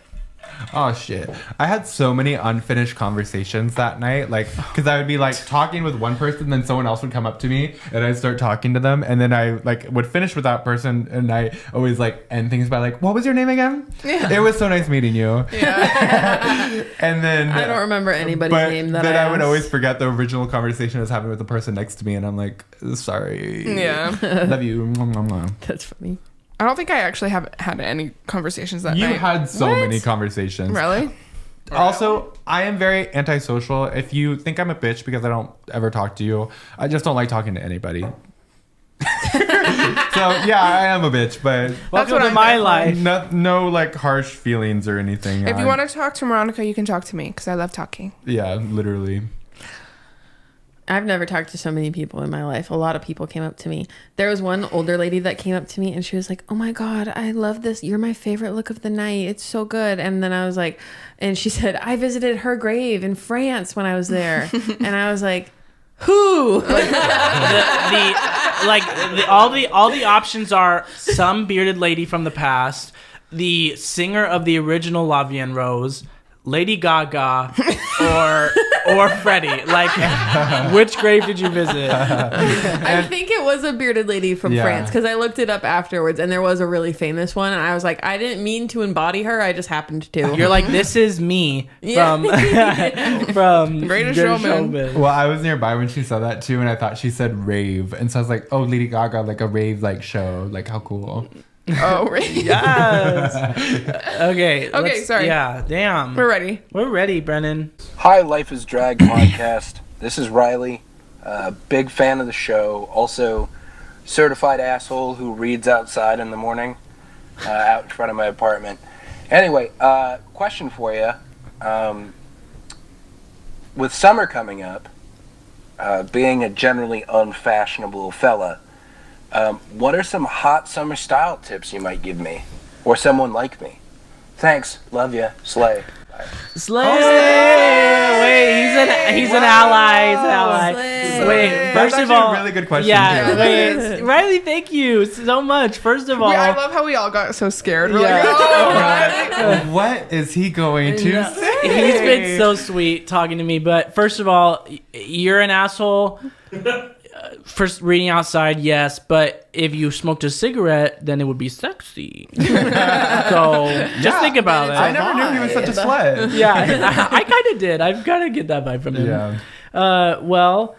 Oh shit. I had so many unfinished conversations that night, like, because I would be like talking with one person, then someone else would come up to me and I'd start talking to them, and then I like would finish with that person, and I always like end things by like, "What was your name again?" Yeah. It was so nice meeting you. Yeah. And then I don't remember anybody's but name that then I would asked. always forget the original conversation I was having with the person next to me, and I'm like, "Sorry." Yeah. Love you. Mwah, mwah, mwah. That's funny. I don't think I actually have had any conversations that You night. had so What? many conversations. Really? Also, I am very antisocial. If you think I'm a bitch because I don't ever talk to you, I just don't like talking to anybody. So yeah, I am a bitch, but Welcome what to I'm my there for. life. no like harsh feelings or anything. If you want to talk to Moronica, you can talk to me because I love talking. yeah, literally. I've never talked to so many people in my life. A lot of people came up to me. There was one older lady that came up to me and she was like, "Oh my God, I love this. You're my favorite look of the night. It's so good." And then I was like, and she said, "I visited her grave in France when I was there." And I was like, "Who?" All the options are some bearded lady from the past, the singer of the original La Vie en Rose, Lady Gaga, or Freddie. Like, which grave did you visit? I think it was a bearded lady from Yeah. France because I looked it up afterwards and there was a really famous one. And I was like, I didn't mean to embody her. I just happened to. You're like, this is me from Yeah. from Greatest Showman. Well, I was nearby when she said that too, and I thought she said rave, and so I was like, "Oh, Lady Gaga, like a rave like show, like how cool." Oh, really? Yes. Okay. Sorry. Yeah. Damn. We're ready. We're ready, Brennan. Hi, Life is Drag podcast. This is Riley. Big fan of the show. Also, certified asshole who reads outside in the morning, out in front of my apartment. Anyway, question for you. With summer coming up, being a generally unfashionable fella, what are some hot summer style tips you might give me? Or someone like me? Thanks. Love ya. Slay. Bye. Slay! Wait, he's an ally. He's an ally. Slay. Wait, first That's of actually all, a really good question, Yeah, too. wait, Riley, thank you so much. First of all, I love how we all got so scared. We're Yeah. like, oh, Riley. What is he going to say? he's been so sweet talking to me. But first of all, you're an asshole. First, reading outside, yes, but if you smoked a cigarette, then it would be sexy. So just think about it. I never knew he was such a slut. Yeah, I kind of did. I've got to get that vibe from him. Yeah. Well,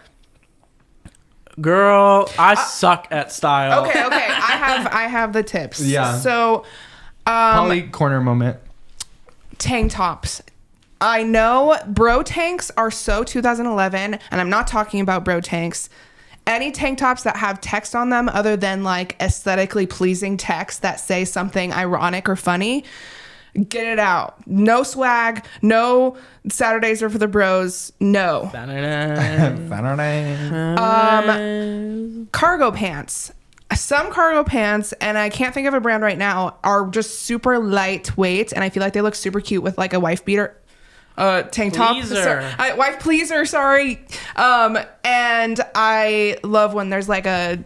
girl, I suck at style. Okay. I have the tips. Yeah. So, Polly corner moment. tank tops. I know bro tanks are so 2011, and I'm not talking about bro tanks. Any tank tops that have text on them other than like aesthetically pleasing text that say something ironic or funny, get it out. No swag, no Saturdays are for the bros, no. Cargo pants. Some cargo pants, and I can't think of a brand right now, are just super lightweight, and I feel like they look super cute with like a wife beater. Tank top, wife pleaser, sorry. And I love when there's like a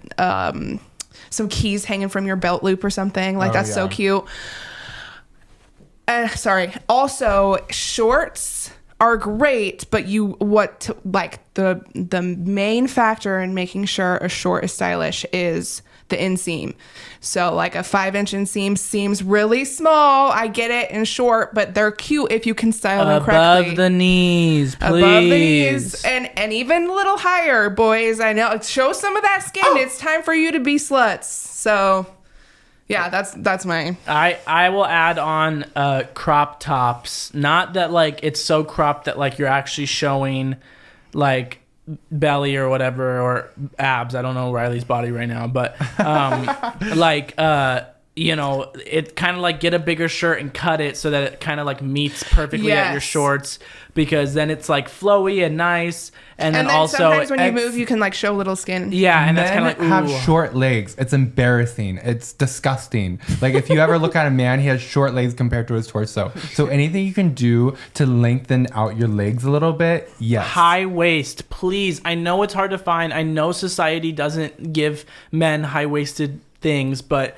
some keys hanging from your belt loop or something. Like that's so cute. Sorry. Also, shorts are great, but the main factor in making sure a short is stylish is the inseam. So like a 5-inch inseam seems really small. I get it in short, but they're cute if you can style them correctly. Above the knees, please. Above the knees, and even a little higher, boys. I know. Show some of that skin. It's time for you to be sluts. So, yeah, that's my. I will add on crop tops. Not that like it's so cropped that like you're actually showing like belly or whatever or abs. I don't know Riley's body right now, but it kind of like get a bigger shirt and cut it so that it kind of like meets perfectly at your shorts, because then it's like flowy and nice, and then also sometimes when you move you can like show little skin. Yeah, and that's kind of like have short legs. It's embarrassing. It's disgusting. Like if you ever look at a man, he has short legs compared to his torso. So anything you can do to lengthen out your legs a little bit, yes. High waist, please. I know it's hard to find. I know society doesn't give men high-waisted things, but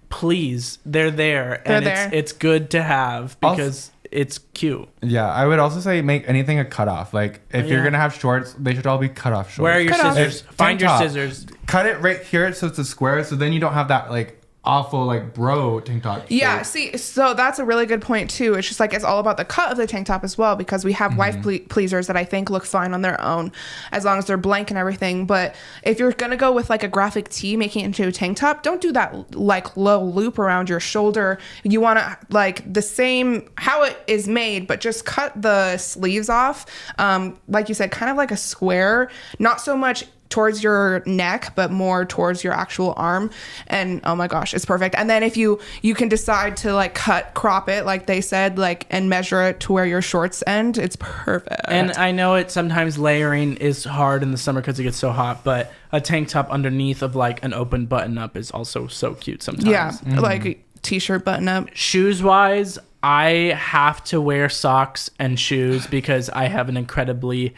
please, they're there, and it's good to have because it's cute. Yeah, I would also say make anything a cutoff. Like if you're gonna have shorts, they should all be cutoff shorts. Where are your scissors? Find your scissors. Cut it right here so it's a square. So then you don't have that like awful like bro tank top. Yeah, see, so that's a really good point too. It's just like it's all about the cut of the tank top as well, because we have wife pleasers that I think look fine on their own as long as they're blank and everything. But if you're gonna go with like a graphic tee, making it into a tank top, don't do that like low loop around your shoulder. You want to like the same how it is made, but just cut the sleeves off. Like you said, kind of like a square, not so much towards your neck but more towards your actual arm, and oh my gosh, it's perfect. And then if you can decide to like crop it like they said, like, and measure it to where your shorts end, it's perfect. And I know it sometimes layering is hard in the summer because it gets so hot, but a tank top underneath of like an open button up is also so cute sometimes. Like a t-shirt button up. Shoes wise, I have to wear socks and shoes because I have an incredibly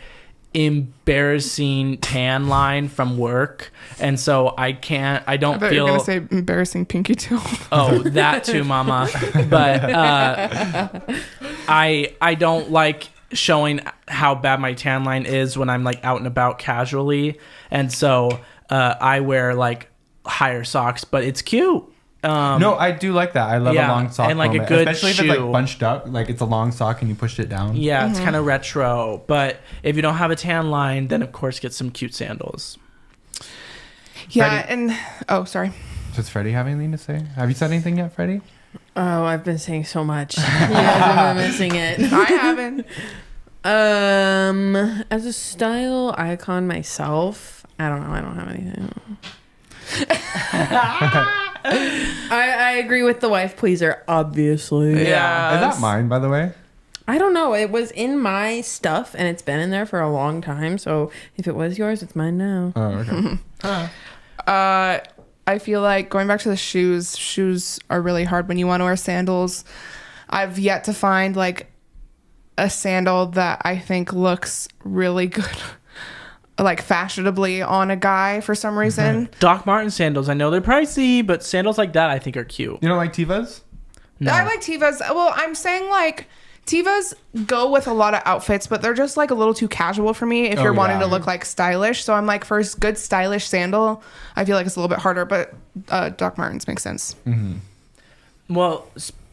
embarrassing tan line from work, and so I don't I thought feel you were gonna say embarrassing pinky toe. Oh, that too, mama. But I don't like showing how bad my tan line is when I'm like out and about casually, and so I wear like higher socks, but it's cute. No, I do like that. I love a long sock and like moment. a good especially shoe. if it's like bunched up, like it's a long sock and you pushed it down. Yeah, it's kind of retro. But if you don't have a tan line, then of course get some cute sandals. Yeah, Freddie. and sorry. Does Freddie have anything to say? Have you said anything yet, Freddie? Oh, I've been saying so much. You guys have been missing it. I haven't. As a style icon myself, I don't know. I don't have anything. I agree with the wife pleaser, obviously. Yeah. Is that mine, by the way? I don't know. It was in my stuff, and it's been in there for a long time. So if it was yours, it's mine now. Oh, okay. I feel like going back to the shoes are really hard when you want to wear sandals. I've yet to find like a sandal that I think looks really good, like fashionably on a guy for some reason. Doc Marten sandals. I know they're pricey, but sandals like that I think are cute. You don't like Tevas? No. I like Tevas. Well, I'm saying like Tevas go with a lot of outfits, but they're just like a little too casual for me if you're wanting to look like stylish. So I'm like, for a good stylish sandal, I feel like it's a little bit harder, but Doc Martens makes sense. Mm-hmm. Well,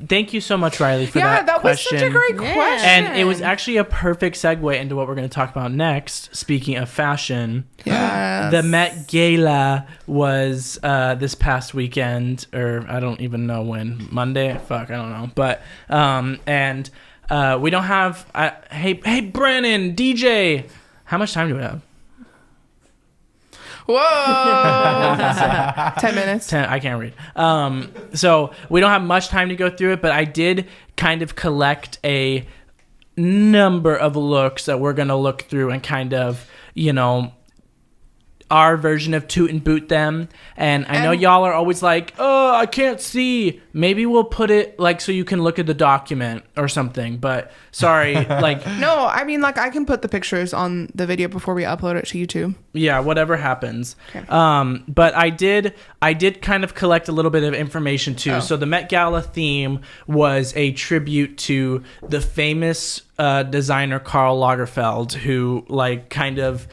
thank you so much, Riley, for that question. Was such a great question. And it was actually a perfect segue into what we're going to talk about next. Speaking of fashion, the Met Gala was this past weekend, or I don't even know when. Monday? Fuck, I don't know. But and we don't have. Hey, Brennan, DJ, how much time do we have? Whoa. 10 minutes. I can't read. So we don't have much time to go through it, but I did kind of collect a number of looks that we're going to look through and kind of, our version of toot and boot them. And I know y'all are always like, oh, I can't see. Maybe we'll put it like so you can look at the document or something. But sorry, like no, I mean like I can put the pictures on the video before we upload it to YouTube. Yeah, whatever happens. Okay. But I did kind of collect a little bit of information too. Oh. So the Met Gala theme was a tribute to the famous designer Karl Lagerfeld, who like kind of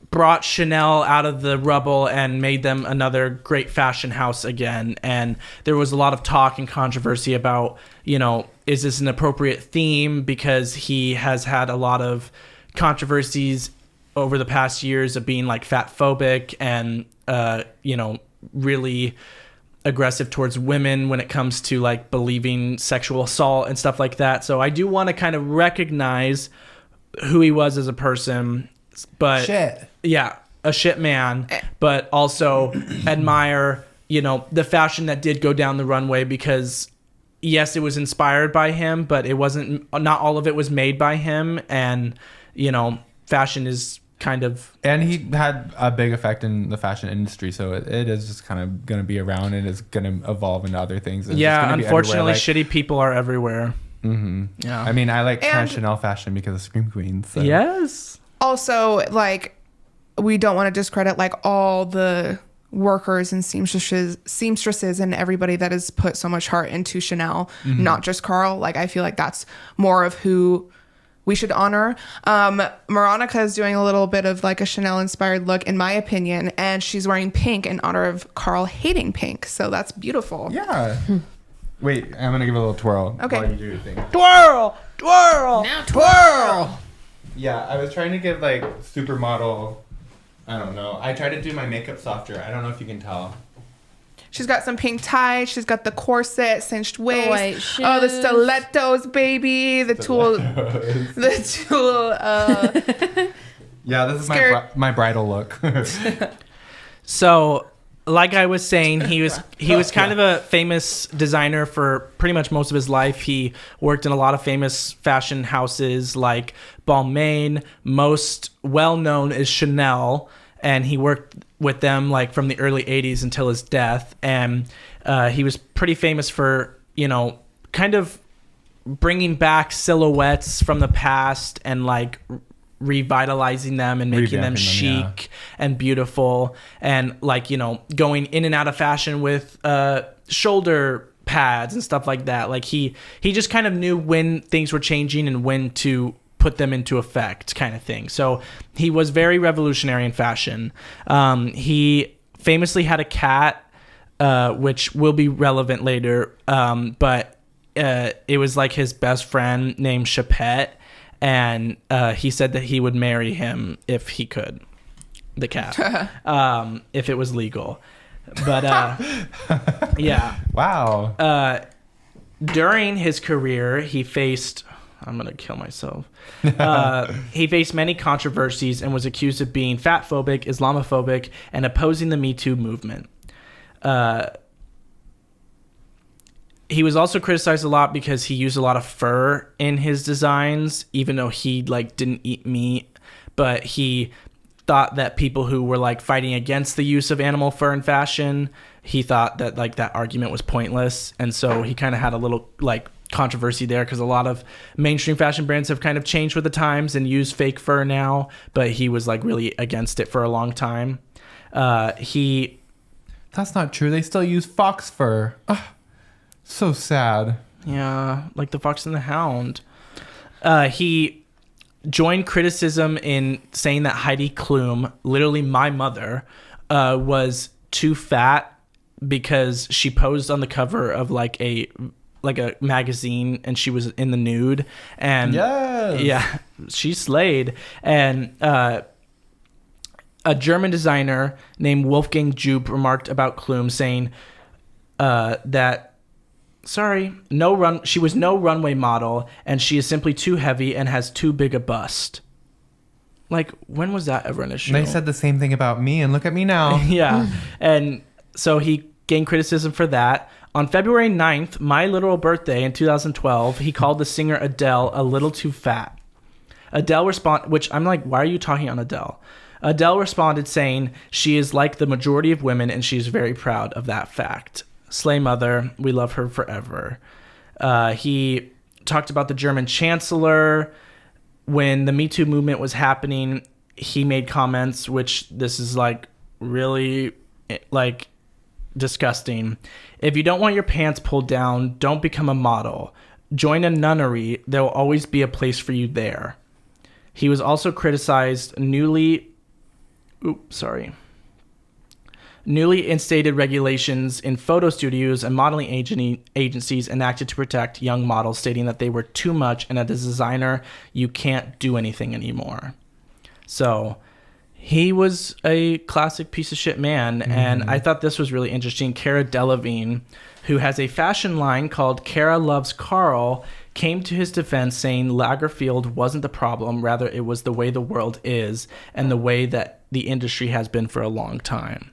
brought Chanel out of the rubble and made them another great fashion house again. And there was a lot of talk and controversy about, is this an appropriate theme? Because he has had a lot of controversies over the past years of being like fat phobic and, really aggressive towards women when it comes to like believing sexual assault and stuff like that. So I do want to kind of recognize who he was as a person, but Shit. Yeah, a shit man, but also admire, the fashion that did go down the runway, because yes, it was inspired by him, but it wasn't, not all of it was made by him. And, fashion is kind of... And he had a big effect in the fashion industry, so it is just kind of going to be around and it's going to evolve into other things. It's yeah, just gonna unfortunately, be shitty people are everywhere. Mm-hmm. Yeah. I mean, I like Chanel fashion because of Scream Queens. So. Yes. Also, like, we don't want to discredit like all the workers and seamstresses and everybody that has put so much heart into Chanel, not just Karl. Like, I feel like that's more of who we should honor. Moronica is doing a little bit of like a Chanel inspired look, in my opinion, and she's wearing pink in honor of Karl hating pink. So that's beautiful. Yeah. Wait, I'm going to give it a little twirl. Okay. While you do your thing. Twirl! Twirl! Now twirl! Yeah, I was trying to give like supermodel... I don't know. I tried to do my makeup softer. I don't know if you can tell. She's got some pink ties. She's got the corset, cinched waist. white shoes. Oh, the stilettos, baby. The tool. Yeah, this is Skirt. my bridal look. So, like I was saying, he was kind of a famous designer for pretty much most of his life. He worked in a lot of famous fashion houses like Balmain. Most well known is Chanel, and he worked with them like from the early 80s until his death. And he was pretty famous for, kind of bringing back silhouettes from the past and like revitalizing them and making them chic and beautiful, and like going in and out of fashion with shoulder pads and stuff like that. Like he just kind of knew when things were changing and when to put them into effect, kind of thing. So he was very revolutionary in fashion. He famously had a cat, which will be relevant later, but it was like his best friend named Chapette. And he said that he would marry him if he could, the cat, if it was legal. But yeah. Wow. During his career, he faced I'm gonna kill myself. He faced many controversies and was accused of being fatphobic, Islamophobic, and opposing the Me Too movement. He was also criticized a lot because he used a lot of fur in his designs, even though he like didn't eat meat. But he thought that people who were like fighting against the use of animal fur in fashion, he thought that like that argument was pointless, and so he kind of had a little like controversy there because a lot of mainstream fashion brands have kind of changed with the times and use fake fur now, but he was like really against it for a long time. That's not true. They still use fox fur. Ugh, so sad. Yeah, like the Fox and the Hound. He joined criticism in saying that Heidi Klum, literally my mother, was too fat because she posed on the cover of like a magazine and she was in the nude, and yeah, she slayed. And a German designer named Wolfgang Jupe remarked about Klum, saying that she was no runway model, and she is simply too heavy and has too big a bust. Like, when was that ever an issue? They said the same thing about me, and look at me now. Yeah. And so he gained criticism for that. On February 9th, my literal birthday in 2012, he called the singer Adele a little too fat. Adele responded, which I'm like, why are you talking on Adele? Adele responded saying she is like the majority of women and she's very proud of that fact. Slay mother, we love her forever. He talked about the German chancellor. When the Me Too movement was happening, he made comments, which this is like really like disgusting. If you don't want your pants pulled down, don't become a model. Join a nunnery. There will always be a place for you there. He was also criticized newly instated regulations in photo studios and modeling agencies enacted to protect young models, stating that they were too much and as a designer, you can't do anything anymore. So he was a classic piece of shit man, and I thought this was really interesting. Cara Delevingne, who has a fashion line called Cara Loves Carl, came to his defense saying Lagerfeld wasn't the problem, rather it was the way the world is and the way that the industry has been for a long time.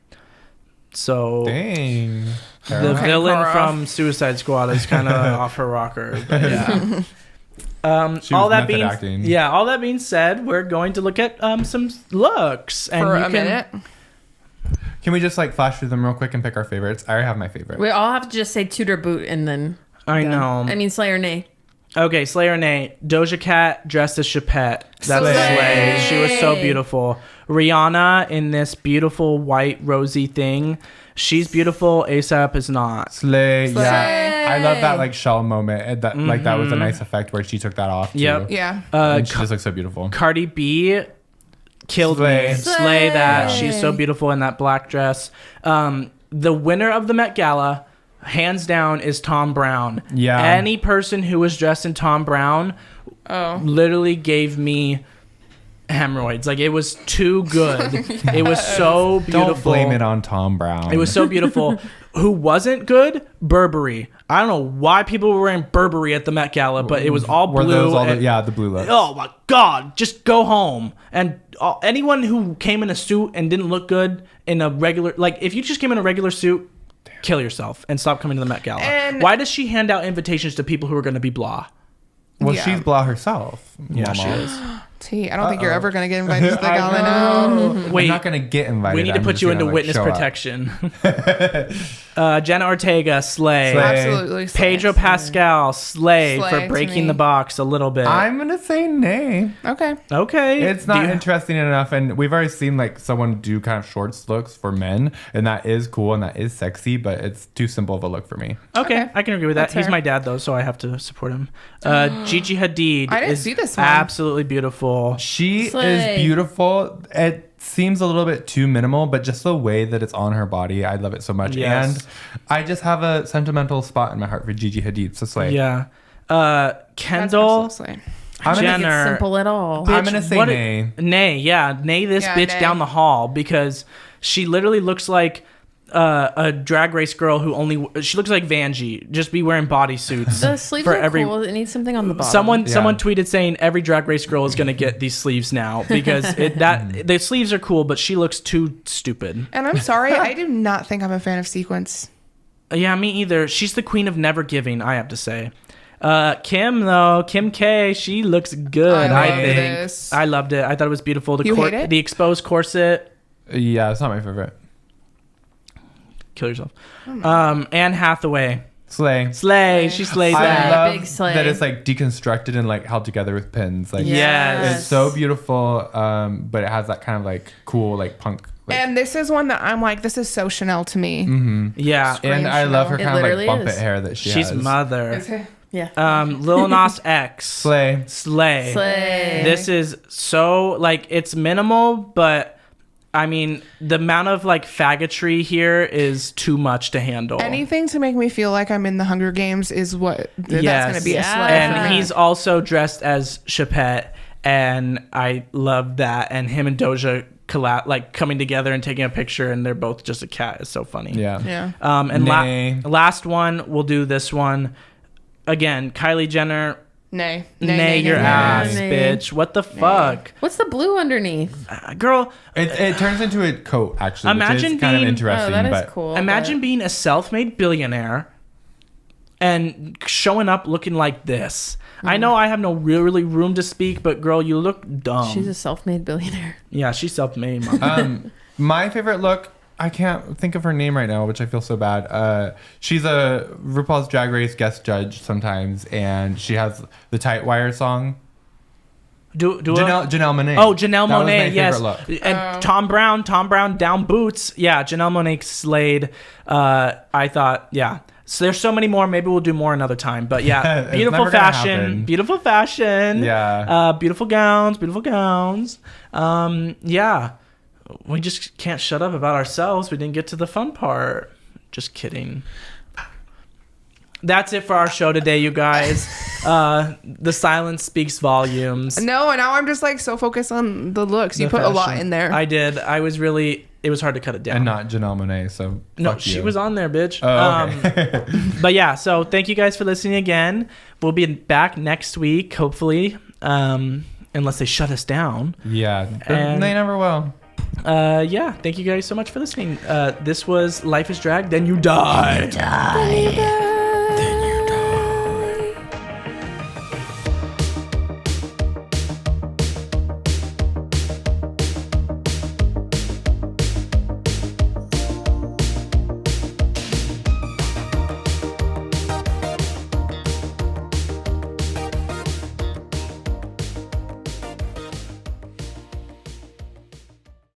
So Dang. the villain from Suicide Squad is kind of off her rocker. But yeah. All that being said, we're going to look at some looks and for a minute. Can we just like flash through them real quick and pick our favorites? I already have my favorite. We all have to just say Tudor boot and then. I know. I mean, slay or nay. Okay, slay or nay. Doja Cat dressed as Chapette. That's slay. She was so beautiful. Rihanna in this beautiful white rosy thing. She's beautiful. ASAP is not. Slay. Yeah. I love that like shell moment. That like that was a nice effect where she took that off too. Yep. Yeah. And she just looks so beautiful. Cardi B killed me. Slay that. She's so beautiful in that black dress. The winner of the Met Gala, hands down, is Tom Brown. Yeah. Any person who was dressed in Tom Brown literally gave me hemorrhoids. Like, it was too good. Yes. It was so beautiful. Don't blame it on Tom Brown. It was so beautiful. Who wasn't good? Burberry. I don't know why people were wearing Burberry at the Met Gala, but it was all blue. The blue looks. Oh my God, just go home. And anyone who came in a suit and didn't look good in a regular, like if you just came in a regular suit, kill yourself and stop coming to the Met Gala. And why does she hand out invitations to people who are going to be blah? Well, she's blah herself. Yeah, she is. I don't think you're ever going to get invited to the gala now. Wait, I'm not going to get invited. We need to put you into witness protection. Jenna Ortega, slay. Absolutely slay. Pedro Pascal, slay for breaking the box a little bit. I'm going to say nay. Okay. It's not interesting enough, and we've already seen like someone do kind of shorts looks for men, and that is cool and that is sexy, but it's too simple of a look for me. Okay. I can agree with that. He's my dad though, so I have to support him. Gigi Hadid I didn't see this one. Absolutely beautiful. She is beautiful. It seems a little bit too minimal, but just the way that it's on her body, I love it so much. Yes. And I just have a sentimental spot in my heart for Gigi Hadid. So slay. Yeah. Kendall Jenner. I don't think it's simple at all. I'm gonna say nay. Nay, yeah. Nay this bitch down the hall, because she literally looks like a drag race girl who she looks like Vanjie, just be wearing bodysuits. The sleeves for are cool. It needs something on the bottom. Someone tweeted saying every drag race girl is gonna get these sleeves now because the sleeves are cool, but she looks too stupid. And I'm sorry, I do not think I'm a fan of sequins. Yeah, me either. She's the queen of never giving, I have to say. Kim K, she looks good. I think this. I loved it. I thought it was beautiful. You hate it? The exposed corset. Yeah, it's not my favorite. Kill yourself. Anne Hathaway. Slay. She slayed I that. love Big slay. that it's like deconstructed and like held together with pins. Like Yes. it's so beautiful, but it has that kind of like cool like punk. Like, And this is one that I'm like, this is so Chanel to me. Yeah. and I love her It kind of like literally bump is. it hair that she She's has. mother. Yeah. Lil Nas X. Slay. Slay. Slay. This is so like it's minimal, but I mean the amount of like faggotry here is too much to handle. Anything to make me feel like I'm in the Hunger Games is what that's Yes. going to be a Yeah. slay. And for me. he's also dressed as Chapette, and I love that. And him and Doja coming together and taking a picture, and they're both just a cat. It's so funny. Yeah. And Nay. last one, we'll do this one again. Kylie Jenner. Nay, Your ass, Nay. bitch. What the fuck, What's the blue underneath? girl? It turns into a coat actually, Imagine which is kind of being- interesting. Oh, that is but cool. Imagine being a self-made billionaire and showing up looking like this. I know I have no really room to speak, but girl, you look dumb. She's a self-made billionaire. Yeah, she's self-made. Mom. My favorite look, I can't think of her name right now, which I feel so bad. She's a RuPaul's Drag Race guest judge sometimes, and she has the Tight Wire song. Janelle Monáe. Oh, Janelle That was my Monáe, favorite yes. look. And Tom Brown down boots. Yeah, Janelle Monáe slayed. I thought, yeah. So there's so many more. Maybe we'll do more another time. But yeah, It's beautiful never gonna fashion. happen. Beautiful fashion. Yeah. Beautiful gowns. Yeah. We just can't shut up about ourselves. We didn't get to the fun part. Just kidding. That's it for our show today, you guys. The silence speaks volumes. No, and now I'm just like so focused on the looks. You The put a lot fashion. in there. I did. It was hard to cut it down. And not Janelle Monáe, so No, fuck she you. was on there, bitch. Oh, okay. But yeah, so thank you guys for listening again. We'll be back next week, hopefully, unless they shut us down. Yeah, And- they never will. Yeah, thank you guys so much for listening. This was Life is Drag, Then You Die.